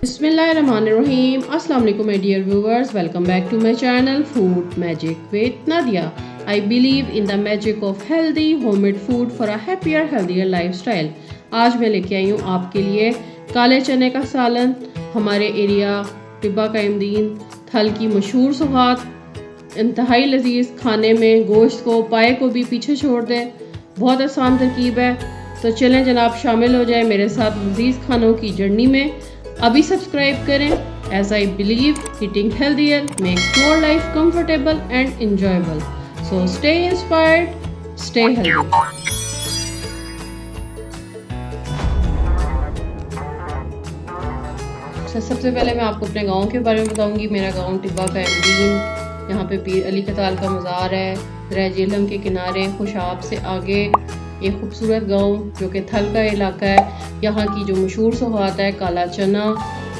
बिस्मिल्लाहिर्रहमानिर्रहीम। अस्सलाम वालेकुम my dear viewers, welcome back to my channel food magic with Nadia. I believe in the magic of healthy homemade food for a happier healthier lifestyle. आज मैं लेके आई हूँ आपके लिए काले चने का सालन। हमारे एरिया टिब्बा कायमदीन थल की मशहूर सौगात, इंतहाई लजीज, खाने में गोश्त को पाए को भी पीछे छोड़ दें। बहुत आसान तरकीब है, तो चलें जनाब शामिल हो जाए मेरे साथ लजीज खानों की जर्नी में। अभी सब्सक्राइब करें। As I believe eating healthier makes your life comfortable and enjoyable. So stay inspired, stay healthy. सबसे पहले मैं आपको अपने गांव के बारे में बताऊंगी। मेरा गांव टिब्बा कायमदीन, यहाँ पे पीर अली कताल का मज़ार है, दरिया झेलम के किनारे खुशाब से आगे एक खूबसूरत गांव जो कि थल का इलाका है। यहाँ की जो मशहूर सौगात है काला चना,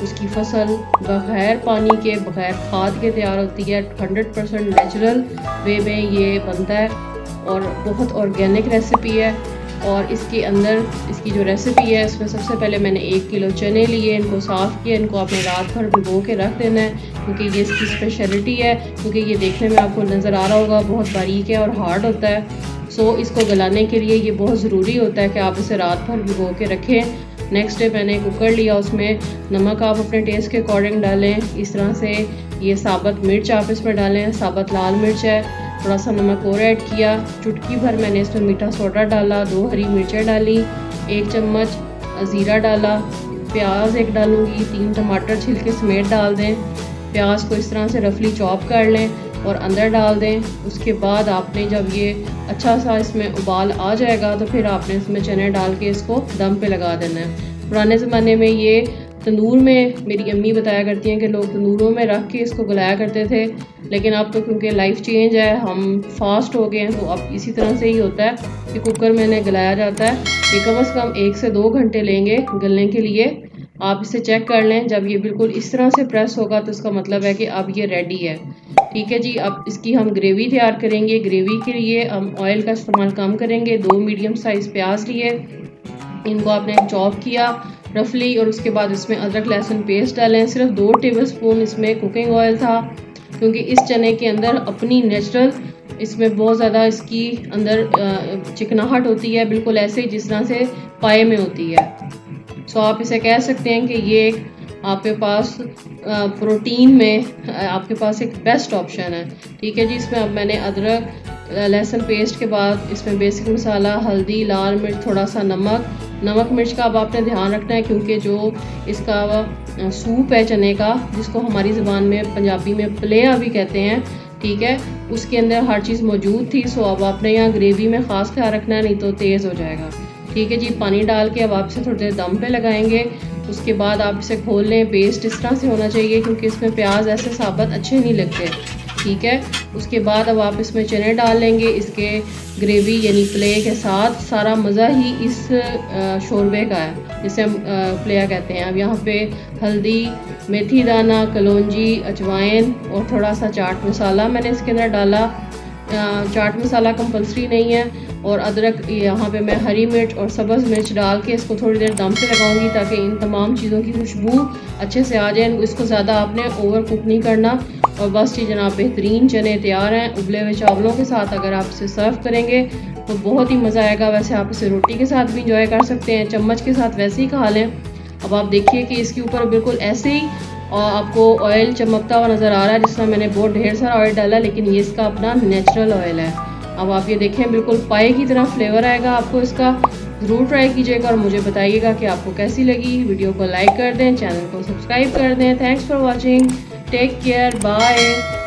उसकी फसल बग़ैर पानी के बग़ैर खाद के तैयार होती है। 100% नेचुरल वे में ये बनता है और बहुत ऑर्गेनिक रेसिपी है। और इसके अंदर इसकी जो रेसिपी है, इसमें सबसे पहले मैंने 1 किलो चने लिए, इनको साफ़ किया। इनको आपने रात भर भिगो के रख देना है, क्योंकि ये इसकी स्पेशलिटी है। क्योंकि ये देखने में आपको नज़र आ रहा होगा बहुत बारीक है और हार्ड होता है। सो इसको गलाने के लिए ये बहुत ज़रूरी होता है कि आप इसे रात भर भिगो के रखें। नेक्स्ट डे मैंने कुकर लिया, उसमें नमक आप अपने टेस्ट के अकॉर्डिंग डालें। इस तरह से ये साबुत मिर्च आप इसमें डालें, साबुत लाल मिर्च है, थोड़ा सा नमक और ऐड किया। चुटकी भर मैंने इसमें मीठा सोडा डाला, 2 हरी मिर्चें डाली, 1 चम्मच ज़ीरा डाला, प्याज 1 डालूँगी, 3 टमाटर छिलके समेत डाल दें। प्याज को इस तरह से रफली चॉप कर लें और अंदर डाल दें। उसके बाद आपने जब ये अच्छा सा इसमें उबाल आ जाएगा तो फिर आपने इसमें चने डाल के इसको दम पे लगा देना है। पुराने ज़माने में ये तंदूर में, मेरी अम्मी बताया करती हैं कि लोग तंदूरों में रख के इसको गलाया करते थे, लेकिन अब तो क्योंकि लाइफ चेंज है, हम फास्ट हो गए हैं, तो अब इसी तरह से ही होता है कि कुकर में इन्हें गलाया जाता है। ये कम से कम 1 से 2 घंटे लेंगे गलने के लिए। आप इसे चेक कर लें, जब ये बिल्कुल इस तरह से प्रेस होगा तो इसका मतलब है कि अब ये रेडी है। ठीक है जी। अब इसकी हम ग्रेवी तैयार करेंगे। ग्रेवी के लिए हम ऑयल का इस्तेमाल कम करेंगे। 2 मीडियम साइज़ प्याज लिए, इनको आपने चॉप किया रफली, और उसके बाद इसमें अदरक लहसुन पेस्ट डालें। सिर्फ 2 टेबलस्पून इसमें कुकिंग ऑयल था, क्योंकि इस चने के अंदर अपनी नेचुरल इसमें बहुत ज़्यादा इसकी अंदर चिकनाहट होती है, बिल्कुल ऐसे ही जिस तरह से पाए में होती है। सो आप इसे कह सकते हैं कि ये एक आपके पास प्रोटीन में आपके पास एक बेस्ट ऑप्शन है। ठीक है जी। इसमें अब मैंने अदरक लहसुन पेस्ट के बाद इसमें बेसिक मसाला, हल्दी, लाल मिर्च, थोड़ा सा नमक मिर्च का अब आपने ध्यान रखना है, क्योंकि जो इसका सूप है चने का, जिसको हमारी ज़बान में पंजाबी में पलेया भी कहते हैं, ठीक है, उसके अंदर हर चीज़ मौजूद थी। सो अब आपने यहाँ ग्रेवी में ख़ास ख्याल रखना है, नहीं तो तेज़ हो जाएगा। ठीक है जी। पानी डाल के अब आप इसे थोड़ी देर दम पे लगाएंगे। उसके बाद आप इसे खोल लें। पेस्ट इस तरह से होना चाहिए, क्योंकि इसमें प्याज ऐसे साबुत अच्छे नहीं लगते। ठीक है। उसके बाद अब आप इसमें चने डाल लेंगे। इसके ग्रेवी यानी प्ले के साथ सारा मज़ा ही इस शोरबे का है, जिसे हम प्लेया कहते हैं। अब यहाँ पे हल्दी, मेथी दाना, कलौंजी, अजवाइन और थोड़ा सा चाट मसाला मैंने इसके अंदर डाला। चाट मसाला कंपल्सरी नहीं है। और अदरक, यहाँ पे मैं हरी मिर्च और सब्ज़ मिर्च डाल के इसको थोड़ी देर दम पे लगाऊंगी, ताकि इन तमाम चीज़ों की खुशबू अच्छे से आ जाए। इसको ज़्यादा आपने ओवर कुक नहीं करना। और बस जी जनाब, बेहतरीन चने तैयार हैं उबले हुए चावलों के साथ। अगर आप इसे सर्व करेंगे तो बहुत ही मज़ा आएगा। वैसे आप इसे रोटी के साथ भी इंजॉय कर सकते हैं, चम्मच के साथ वैसे ही खा लें। अब आप देखिए कि इसके ऊपर बिल्कुल ऐसे ही और आपको ऑयल चमकता हुआ नज़र आ रहा है, जिसमें मैंने बहुत ढेर सारा ऑयल डाला, लेकिन ये इसका अपना नेचुरल ऑयल है। अब आप ये देखें, बिल्कुल पाए की तरह फ्लेवर आएगा आपको इसका। ज़रूर ट्राई कीजिएगा और मुझे बताइएगा कि आपको कैसी लगी। वीडियो को लाइक कर दें, चैनल को सब्सक्राइब कर दें। Thanks for watching, take care, bye.